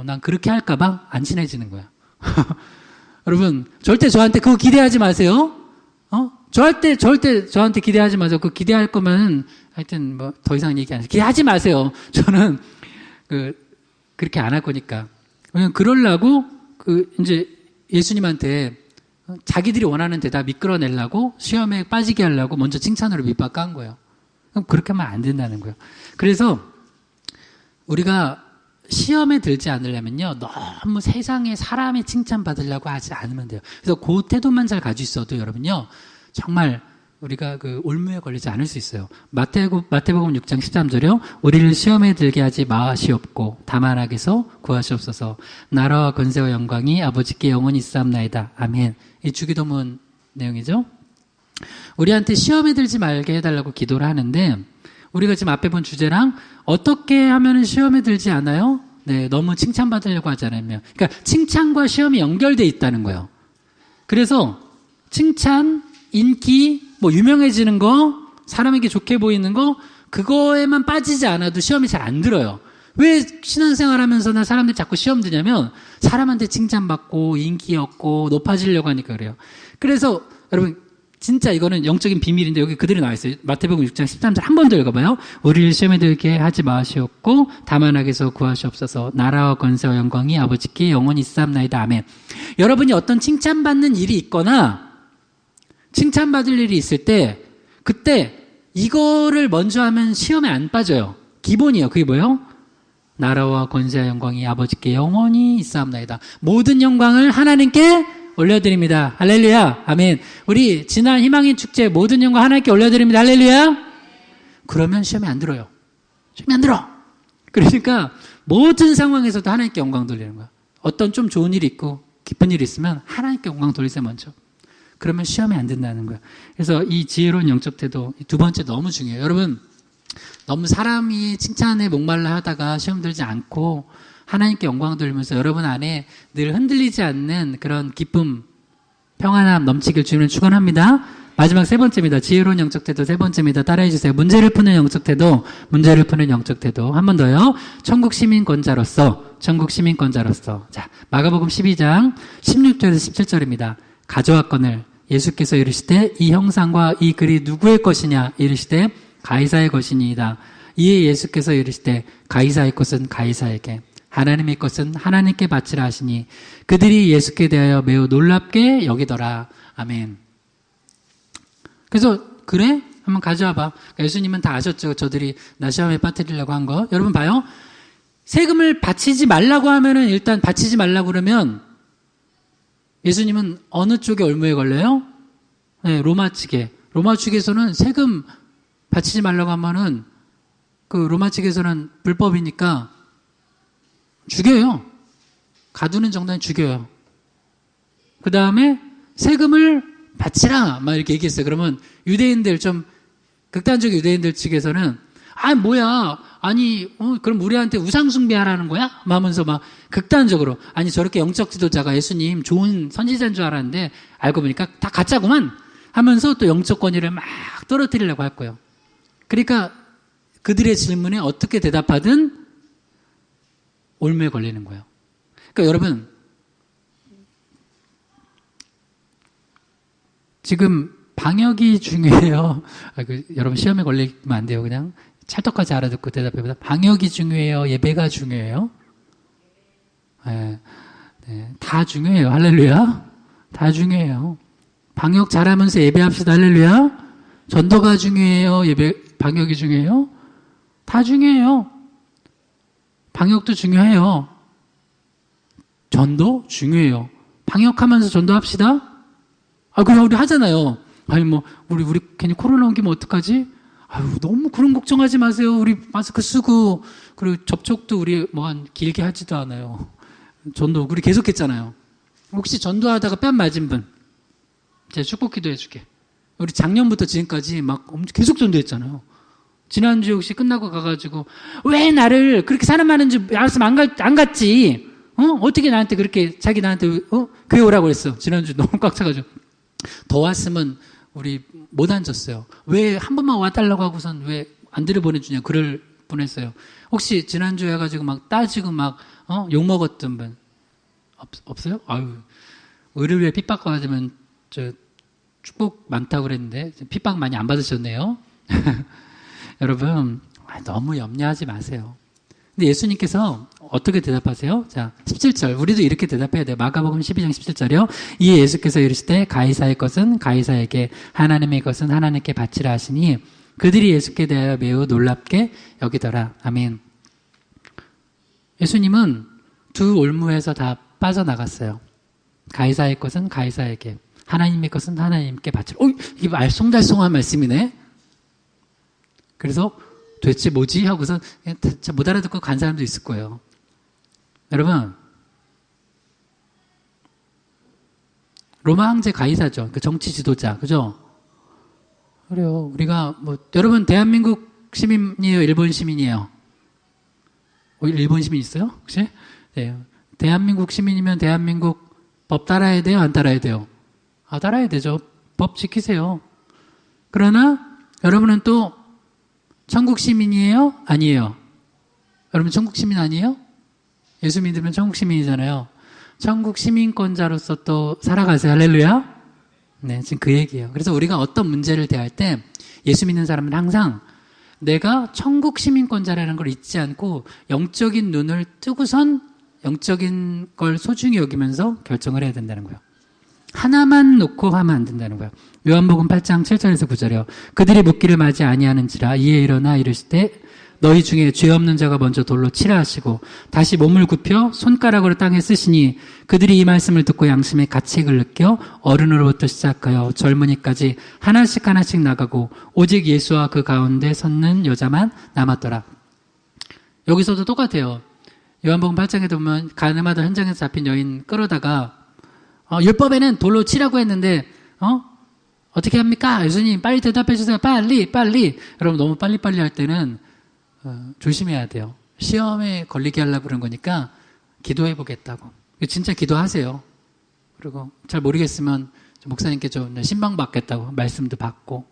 난 그렇게 할까봐 안 친해지는 거야. 여러분 절대 저한테 그거 기대하지 마세요. 절대 저한테 기대하지 마세요. 그거 기대할 거면 하여튼 더 이상 얘기 안 해요. 기대하지 마세요. 저는 그렇게 안 할 거니까. 그냥 그러려고 이제 예수님한테 자기들이 원하는 대답 이끌어내려고 시험에 빠지게 하려고 먼저 칭찬으로 밑밥 깐 거예요. 그럼 그렇게 하면 안 된다는 거예요. 그래서 우리가 시험에 들지 않으려면요 너무 세상에 사람의 칭찬받으려고 하지 않으면 돼요. 그래서 그 태도만 잘 가지고 있어도 여러분요 정말 우리가 올무에 걸리지 않을 수 있어요. 마태복음 6장 13절이요. 우리를 시험에 들게 하지 마시옵고 다만 악에서 구하시옵소서. 나라와 권세와 영광이 아버지께 영원히 있사옵나이다. 아멘. 이 주기도문 내용이죠. 우리한테 시험에 들지 말게 해달라고 기도를 하는데 우리가 지금 앞에 본 주제랑 어떻게 하면 시험에 들지 않아요? 네, 너무 칭찬받으려고 하지 않으면. 그러니까 칭찬과 시험이 연결돼 있다는 거예요. 그래서 칭찬, 인기, 유명해지는 거, 사람에게 좋게 보이는 거, 그거에만 빠지지 않아도 시험이 잘 안 들어요. 왜 신앙생활 하면서나 사람들이 자꾸 시험 드냐면 사람한테 칭찬받고 인기 얻고 높아지려고 하니까 그래요. 그래서 여러분 진짜 이거는 영적인 비밀인데 여기 그대로 나와 있어요. 마태복음 6장 13절 한 번 더 읽어봐요. 우리를 시험에 들게 하지 마시옵고 다만 악에서 구하시옵소서. 나라와 권세와 영광이 아버지께 영원히 있사옵나이다. 아멘. 여러분이 어떤 칭찬받는 일이 있거나 칭찬받을 일이 있을 때 그때 이거를 먼저 하면 시험에 안 빠져요. 기본이에요. 그게 뭐예요? 나라와 권세와 영광이 아버지께 영원히 있사옵나이다. 모든 영광을 하나님께 올려드립니다. 할렐루야. 아멘. 우리 지난 희망의 축제 모든 영광 하나님께 올려드립니다. 할렐루야. 그러면 시험에 안 들어요. 시험에 안 들어. 그러니까 모든 상황에서도 하나님께 영광 돌리는 거야. 어떤 좀 좋은 일이 있고 기쁜 일이 있으면 하나님께 영광 돌리세요 먼저. 그러면 시험에 안 든다는 거야. 그래서 이 지혜로운 영적 태도 두 번째 너무 중요해요. 여러분 너무 사람이 칭찬에 목말라 하다가 시험 들지 않고 하나님께 영광 돌리면서 여러분 안에 늘 흔들리지 않는 그런 기쁨, 평안함 넘치길 주님을 축원합니다. 마지막 세 번째입니다. 지혜로운 영적 태도 세 번째입니다. 따라해 주세요. 문제를 푸는 영적 태도, 문제를 푸는 영적 태도. 한 번 더요. 천국 시민권자로서, 천국 시민권자로서. 자, 마가복음 12장 16절에서 17절입니다. 가져왔거늘 예수께서 이르시되 이 형상과 이 글이 누구의 것이냐 이르시되 가이사의 것이니이다. 이에 예수께서 이르시되 가이사의 것은 가이사에게 하나님의 것은 하나님께 바치라 하시니 그들이 예수께 대하여 매우 놀랍게 여기더라. 아멘. 그래서 그래? 한번 가져와봐. 예수님은 다 아셨죠. 저들이 나 시험에 빠뜨리려고 한 거. 여러분 봐요. 세금을 바치지 말라고 하면은 일단 바치지 말라고 그러면 예수님은 어느 쪽에 올무에 걸려요? 네, 로마 측에. 로마 측에서는 세금 바치지 말라고 하면은 그 로마 측에서는 불법이니까 죽여요. 가두는 정도는 죽여요. 그 다음에 세금을 바치라 막 이렇게 얘기했어요. 그러면 유대인들 좀 극단적 유대인들 측에서는 아 뭐야 아니 그럼 우리한테 우상 숭배하라는 거야? 막 하면서 막 극단적으로 아니 저렇게 영적 지도자가 예수님 좋은 선지자인 줄 알았는데 알고 보니까 다 가짜구만 하면서 또 영적 권위를 막 떨어뜨리려고 할 거예요. 그러니까 그들의 질문에 어떻게 대답하든 올무에 걸리는 거예요. 그러니까 여러분 지금 방역이 중요해요. 여러분 시험에 걸리면 안 돼요. 그냥 찰떡까지 알아듣고 대답해보자. 방역이 중요해요. 예배가 중요해요. 네, 네, 다 중요해요. 할렐루야. 다 중요해요. 방역 잘하면서 예배합시다. 할렐루야. 전도가 중요해요. 방역이 중요해요. 다 중요해요. 방역도 중요해요. 전도 중요해요. 방역하면서 전도합시다. 그냥 우리 하잖아요. 아니 우리 괜히 코로나 옮기면 어떡하지? 너무 그런 걱정하지 마세요. 우리 마스크 쓰고 그리고 접촉도 우리 한 길게 하지도 않아요. 전도 우리 계속했잖아요. 혹시 전도하다가 뺨 맞은 분, 제가 축복 기도해줄게. 우리 작년부터 지금까지 계속 전도했잖아요. 지난주 혹시 끝나고 가가지고 왜 나를 그렇게 사람 많은 줄 알았으면 안 갔지? 어떻게 나한테 그렇게 자기 나한테 교회 오라고 그랬어? 지난주 너무 꽉 차가지고 더 왔으면 우리 못 앉았어요. 왜 한 번만 와달라고 하고선 왜 안 들여보내주냐 글을 보냈어요. 혹시 지난주에 해가지고 따지고 욕먹었던 분 없어요? 의료비에 핍박받으면 축복 많다고 그랬는데 핍박 많이 안 받으셨네요. 여러분 너무 염려하지 마세요. 근데 예수님께서 어떻게 대답하세요? 자, 17절. 우리도 이렇게 대답해야 돼요. 마가복음 12장 17절이요. 이에 예수께서 이르시되 가이사의 것은 가이사에게 하나님의 것은 하나님께 바치라 하시니 그들이 예수께 대하여 매우 놀랍게 여기더라. 아멘. 예수님은 두 올무에서 다 빠져나갔어요. 가이사의 것은 가이사에게 하나님의 것은 하나님께 바치라. 이게 알쏭달쏭한 말씀이네. 그래서 도대체 뭐지? 하고서 못 알아듣고 간 사람도 있을 거예요. 여러분, 로마 황제 가이사죠. 그 정치 지도자, 그죠? 그래요. 우리가 여러분 대한민국 시민이에요? 일본 시민이에요? 일본 시민 있어요? 혹시? 네. 대한민국 시민이면 대한민국 법 따라야 돼요? 안 따라야 돼요? 따라야 되죠. 법 지키세요. 그러나 여러분은 또 천국 시민이에요? 아니에요? 여러분 천국 시민 아니에요? 예수 믿으면 천국 시민이잖아요. 천국 시민권자로서 또 살아가세요. 할렐루야. 네, 지금 그 얘기예요. 그래서 우리가 어떤 문제를 대할 때 예수 믿는 사람은 항상 내가 천국 시민권자라는 걸 잊지 않고 영적인 눈을 뜨고선 영적인 걸 소중히 여기면서 결정을 해야 된다는 거예요. 하나만 놓고 하면 안 된다는 거예요. 요한복음 8장 7절에서 9절이요. 그들이 묻기를 마지 아니하는지라 이에 일어나 이르실 때 너희 중에 죄 없는 자가 먼저 돌로 치라 하시고 다시 몸을 굽혀 손가락으로 땅에 쓰시니 그들이 이 말씀을 듣고 양심의 가책을 느껴 어른으로부터 시작하여 젊은이까지 하나씩 하나씩 나가고 오직 예수와 그 가운데 섰는 여자만 남았더라. 여기서도 똑같아요. 요한복음 8장에도 보면 가늠하던 현장에서 잡힌 여인 끌어다가 율법에는 돌로 치라고 했는데 어떻게 합니까? 예수님 빨리 대답해 주세요. 빨리. 여러분 너무 빨리빨리 할 때는 조심해야 돼요. 시험에 걸리게 하려고 그런 거니까 기도해 보겠다고. 진짜 기도하세요. 그리고 잘 모르겠으면 목사님께 좀 신방 받겠다고 말씀도 받고.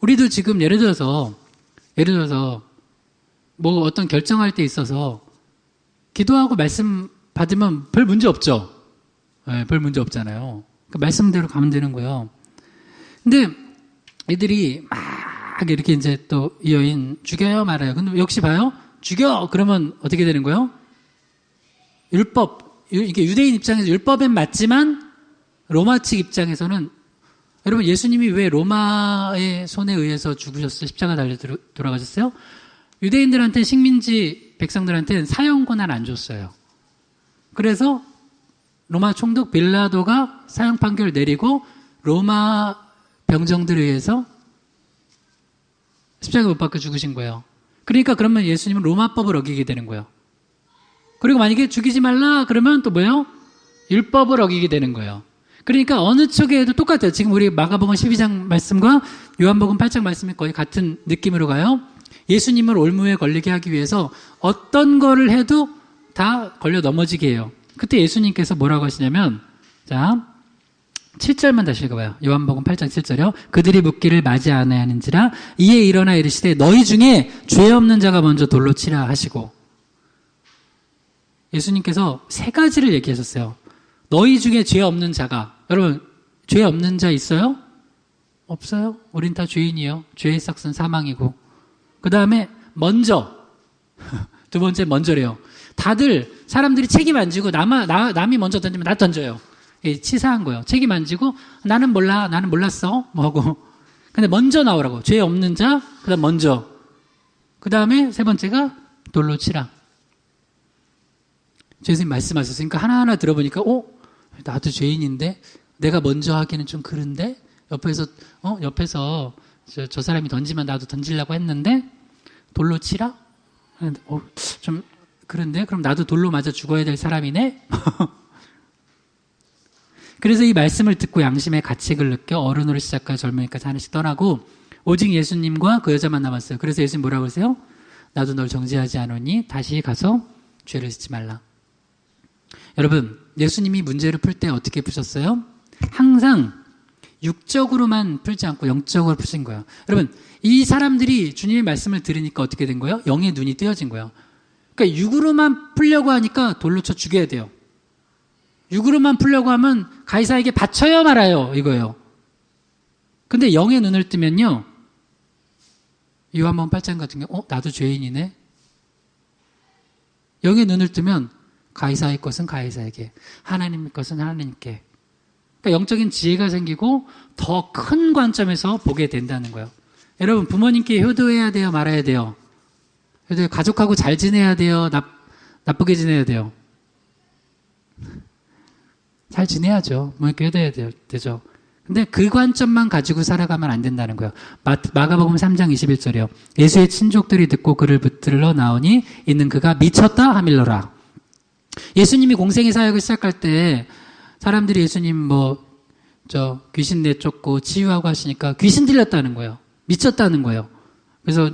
우리도 지금 예를 들어서 뭐 어떤 결정할 때 있어서 기도하고 말씀 받으면 별 문제 없죠. 네, 별 문제 없잖아요. 그 말씀대로 가면 되는 거예요. 근데 애들이 막 이렇게 이제 또 이 여인 죽여요 말아요. 근데 역시 봐요. 죽여! 그러면 어떻게 되는 거예요? 율법. 이게 유대인 입장에서 율법엔 맞지만 로마 측 입장에서는 여러분 예수님이 왜 로마의 손에 의해서 죽으셨어요? 십자가 달려 돌아가셨어요? 유대인들한테 식민지 백성들한테는 사형 권한 안 줬어요. 그래서 로마 총독 빌라도가 사형 판결을 내리고 로마 병정들에 의해서 십자가 못 박혀 죽으신 거예요. 그러니까 그러면 예수님은 로마법을 어기게 되는 거예요. 그리고 만약에 죽이지 말라 그러면 또 뭐예요? 율법을 어기게 되는 거예요. 그러니까 어느 쪽에도 똑같아요. 지금 우리 마가복음 12장 말씀과 요한복음 8장 말씀이 거의 같은 느낌으로 가요. 예수님을 올무에 걸리게 하기 위해서 어떤 거를 해도 다 걸려 넘어지게 해요. 그때 예수님께서 뭐라고 하시냐면, 자, 7절만 다시 읽어봐요. 요한복음 8장 7절이요. 그들이 묻기를 맞이 아니하는지라 이에 일어나 이르시되 너희 중에 죄 없는 자가 먼저 돌로 치라 하시고. 예수님께서 세 가지를 얘기하셨어요. 너희 중에 죄 없는 자가. 여러분, 죄 없는 자 있어요? 없어요. 우린 다 죄인이에요. 죄의 삭은 사망이고. 그 다음에 먼저. 두 번째 먼저래요. 다들 사람들이 책임 안 지고 남이 먼저 던지면 나 던져요. 치사한 거예요. 책임 안 지고 나는 몰라, 나는 몰랐어 뭐 하고. 근데 먼저 나오라고. 죄 없는 자, 그다음 먼저. 그 다음에 세 번째가 돌로 치라. 예수님 말씀하셨으니까 하나하나 들어보니까 나도 죄인인데 내가 먼저 하기는 좀 그런데 옆에서 저 사람이 던지면 나도 던지려고 했는데 돌로 치라? 좀 그런데 그럼 나도 돌로 맞아 죽어야 될 사람이네? 그래서 이 말씀을 듣고 양심의 가책을 느껴 어른으로 시작하여 젊은이까지 하나씩 떠나고 오직 예수님과 그 여자만 남았어요. 그래서 예수님 뭐라고 하세요? 나도 널 정죄하지 않으니 다시 가서 죄를 짓지 말라. 여러분, 예수님이 문제를 풀 때 어떻게 푸셨어요? 항상 육적으로만 풀지 않고 영적으로 푸신 거예요. 여러분, 이 사람들이 주님의 말씀을 들으니까 어떻게 된 거예요? 영의 눈이 뜨여진 거예요. 그러니까 육으로만 풀려고 하니까 돌로 쳐 죽여야 돼요. 육으로만 풀려고 하면 가이사에게 바쳐야 말아요. 이거예요. 근데 영의 눈을 뜨면요. 요한복음 8장 같은 경우 나도 죄인이네. 영의 눈을 뜨면 가이사의 것은 가이사에게, 하나님의 것은 하나님께. 그러니까 영적인 지혜가 생기고 더 큰 관점에서 보게 된다는 거예요. 여러분, 부모님께 효도해야 돼요? 말아야 돼요? 효도, 가족하고 잘 지내야 돼요? 나쁘게 지내야 돼요? 잘 지내야죠. 부모님께 효도해야 되죠. 근데 그 관점만 가지고 살아가면 안 된다는 거예요. 마가복음 3장 21절이요. 예수의 친족들이 듣고 그를 붙들러 나오니 있는 그가 미쳤다 하밀러라. 예수님이 공생의 사역을 시작할 때 사람들이 예수님 귀신 내쫓고 치유하고 하시니까 귀신 들렸다는 거예요. 미쳤다는 거예요. 그래서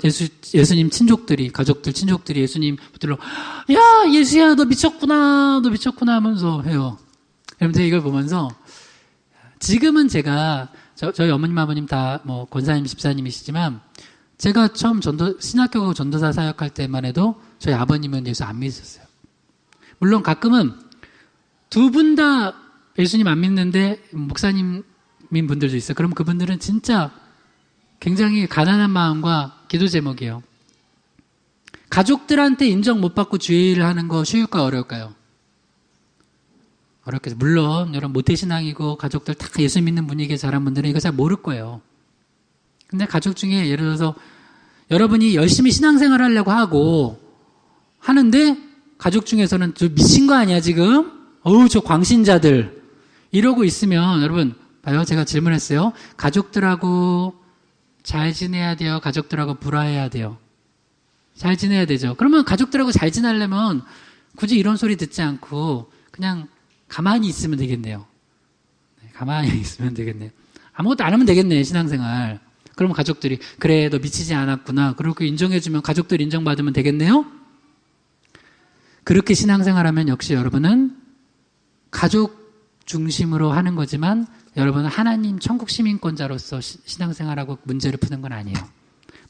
예수님 친족들이, 가족들, 친족들이 예수님 붙들러, 야, 예수야, 너 미쳤구나 하면서 해요. 여러분들 이걸 보면서 지금은 제가 저희 어머님 아버님 다 권사님 집사님이시지만 제가 처음 신학교 가고 전도사 사역할 때만 해도 저희 아버님은 예수 안 믿으셨어요. 물론 가끔은 두 분 다 예수님 안 믿는데 목사님 분들도 있어요. 그럼 그분들은 진짜 굉장히 가난한 마음과 기도 제목이에요. 가족들한테 인정 못 받고 주의를 하는 거 쉬울까요? 어려울까요? 어렵겠죠. 물론 여러분 모태신앙이고 가족들 다 예수 믿는 분위기에 자란 분들은 이거 잘 모를 거예요. 근데 가족 중에 예를 들어서 여러분이 열심히 신앙생활 하려고 하고 하는데 가족 중에서는 저 미친 거 아니야 지금? 어우 저 광신자들 이러고 있으면 여러분 봐요. 제가 질문했어요. 가족들하고 잘 지내야 돼요? 가족들하고 불화해야 돼요? 잘 지내야 되죠. 그러면 가족들하고 잘 지내려면 굳이 이런 소리 듣지 않고 그냥 가만히 있으면 되겠네요. 가만히 있으면 되겠네요. 아무것도 안 하면 되겠네, 신앙생활. 그러면 가족들이 그래 너 미치지 않았구나. 그렇게 인정해주면 가족들 인정받으면 되겠네요. 그렇게 신앙생활하면 역시 여러분은 가족 중심으로 하는 거지만 여러분은 하나님 천국 시민권자로서 신앙생활하고 문제를 푸는 건 아니에요.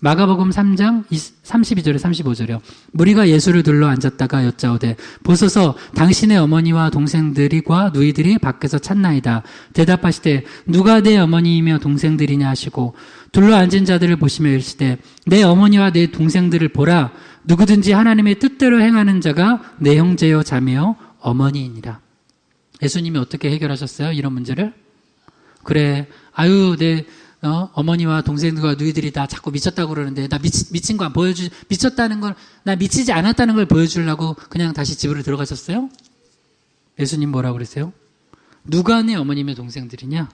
마가복음 3장 32절에 35절이요. 무리가 예수를 둘러 앉았다가 여짜오되 보소서 당신의 어머니와 동생들과 누이들이 밖에서 찾나이다. 대답하시되 누가 내 어머니이며 동생들이냐 하시고 둘러 앉은 자들을 보시며 이르시되 내 어머니와 내 동생들을 보라. 누구든지 하나님의 뜻대로 행하는 자가 내 형제요 자매요 어머니이니라. 예수님이 어떻게 해결하셨어요? 이런 문제를? 그래 아유 내 어머니와 동생들과 누이들이 다 자꾸 미쳤다고 그러는데 나 미친 거 안 미쳤다는 걸 나 미치지 않았다는 걸 보여주려고 그냥 다시 집으로 들어가셨어요? 예수님 뭐라고 그랬어요? 누가 내 어머님의 동생들이냐?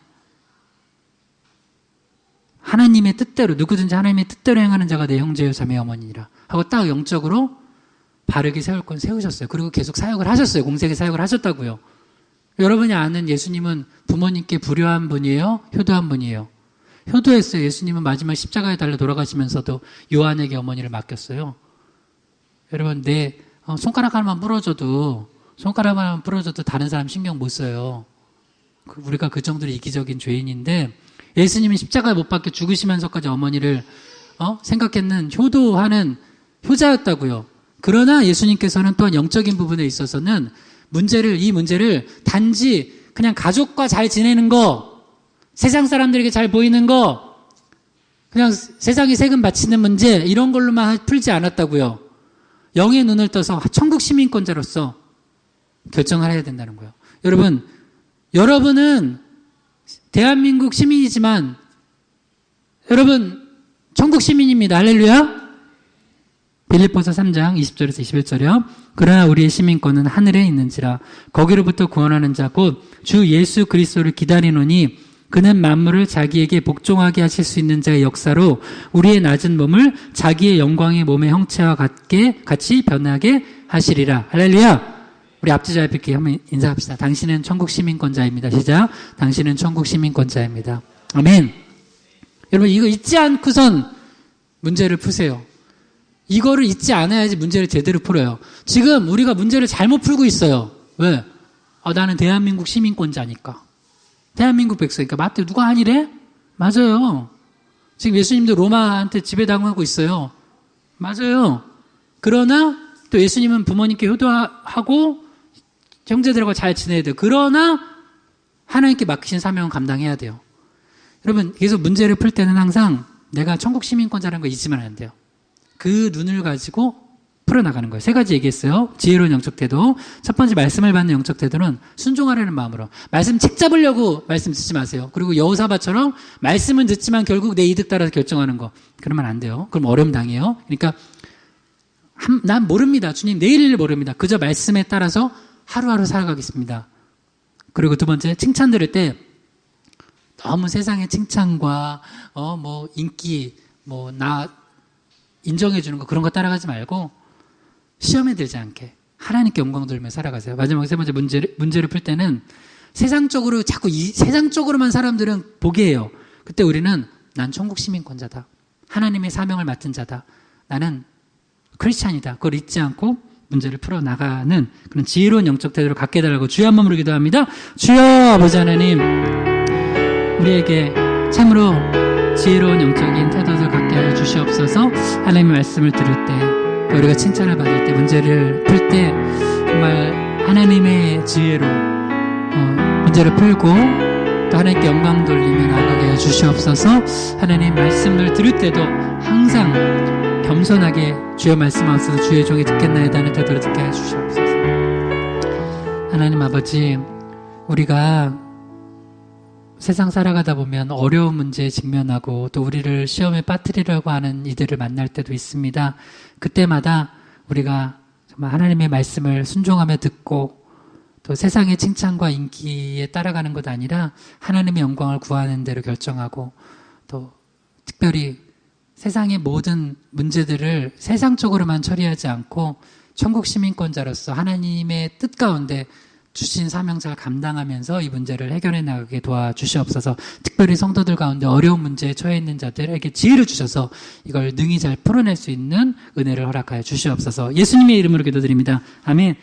하나님의 뜻대로 누구든지 하나님의 뜻대로 행하는 자가 내 형제요 자매 어머니라 하고 딱 영적으로 바르게 세울 건 세우셨어요. 그리고 계속 사역을 하셨어요. 공생의 사역을 하셨다고요. 여러분이 아는 예수님은 부모님께 불효한 분이에요? 효도한 분이에요? 효도했어요. 예수님은 마지막 십자가에 달려 돌아가시면서도 요한에게 어머니를 맡겼어요. 여러분 내 손가락 하나만 부러져도 다른 사람 신경 못 써요. 우리가 그 정도로 이기적인 죄인인데 예수님이 십자가에 못 박혀 죽으시면서까지 어머니를 생각했는 효도하는 효자였다고요. 그러나 예수님께서는 또한 영적인 부분에 있어서는 이 문제를 단지 그냥 가족과 잘 지내는 거 세상 사람들에게 잘 보이는 거, 그냥 세상에 세금 바치는 문제, 이런 걸로만 풀지 않았다고요. 영의 눈을 떠서 천국 시민권자로서 결정을 해야 된다는 거예요. 여러분은 대한민국 시민이지만, 여러분, 천국 시민입니다. 할렐루야! 빌립보서 3장 20절에서 21절이요. 그러나 우리의 시민권은 하늘에 있는지라 거기로부터 구원하는 자 곧 주 예수 그리스도를 기다리노니 그는 만물을 자기에게 복종하게 하실 수 있는 자의 역사로 우리의 낮은 몸을 자기의 영광의 몸의 형체와 같이 변하게 하시리라. 할렐루야. 우리 앞뒤 잘 뵙기 한번 인사합시다. 당신은 천국 시민권자입니다. 시작. 당신은 천국 시민권자입니다. 아멘. 여러분 이거 잊지 않고선 문제를 푸세요. 이거를 잊지 않아야지 문제를 제대로 풀어요. 지금 우리가 문제를 잘못 풀고 있어요. 왜? 나는 대한민국 시민권자니까. 대한민국 백성이니까. 맞대. 누가 아니래? 맞아요. 지금 예수님도 로마한테 지배당하고 있어요. 맞아요. 그러나 또 예수님은 부모님께 효도하고 형제들하고 잘 지내야 돼요. 그러나 하나님께 맡기신 사명은 감당해야 돼요. 여러분 계속 문제를 풀 때는 항상 내가 천국 시민권자라는 거 잊으면 안 돼요. 그 눈을 가지고 풀어나가는 거예요. 3가지 얘기했어요. 지혜로운 영적 태도. 첫 번째 말씀을 받는 영적 태도는 순종하려는 마음으로. 말씀 책 잡으려고 말씀 듣지 마세요. 그리고 여호사밧처럼 말씀은 듣지만 결국 내 이득 따라서 결정하는 거. 그러면 안 돼요. 그럼 어려움 당해요. 그러니까 난 모릅니다. 주님 내일 일 모릅니다. 그저 말씀에 따라서 하루하루 살아가겠습니다. 그리고 두 번째 칭찬 들을 때 너무 세상의 칭찬과 인기 나 인정해 주는 거 그런 거 따라가지 말고 시험에 들지 않게 하나님께 영광 돌며 살아가세요. 마지막 3번째 문제를 풀 때는 세상적으로 자꾸 세상적으로만 사람들은 보게 해요. 그때 우리는 난 천국 시민권자다. 하나님의 사명을 맡은 자다. 나는 크리스찬이다. 그걸 잊지 않고 문제를 풀어나가는 그런 지혜로운 영적 태도를 갖게 해달라고 주여 한 번으로 기도합니다. 주여 아버지 하나님 우리에게 참으로 지혜로운 영적인 태도를 갖게 하여 주시옵소서. 하나님의 말씀을 들을 때 우리가 칭찬을 받을 때 문제를 풀 때 정말 하나님의 지혜로 문제를 풀고 또 하나님께 영광 돌리며 나아가게 해 주시옵소서. 하나님 말씀을 들을 때도 항상 겸손하게 주여 말씀하옵소서. 주의 종이 듣겠나이다 하는 태도로 듣게 해 주시옵소서. 하나님 아버지, 우리가 세상 살아가다 보면 어려운 문제에 직면하고 또 우리를 시험에 빠뜨리려고 하는 이들을 만날 때도 있습니다. 그때마다 우리가 정말 하나님의 말씀을 순종하며 듣고 또 세상의 칭찬과 인기에 따라가는 것 아니라 하나님의 영광을 구하는 대로 결정하고 또 특별히 세상의 모든 문제들을 세상적으로만 처리하지 않고 천국 시민권자로서 하나님의 뜻 가운데 주신 사명 잘 감당하면서 이 문제를 해결해 나가게 도와주시옵소서. 특별히 성도들 가운데 어려운 문제에 처해 있는 자들에게 지혜를 주셔서 이걸 능히 잘 풀어낼 수 있는 은혜를 허락하여 주시옵소서. 예수님의 이름으로 기도드립니다. 아멘.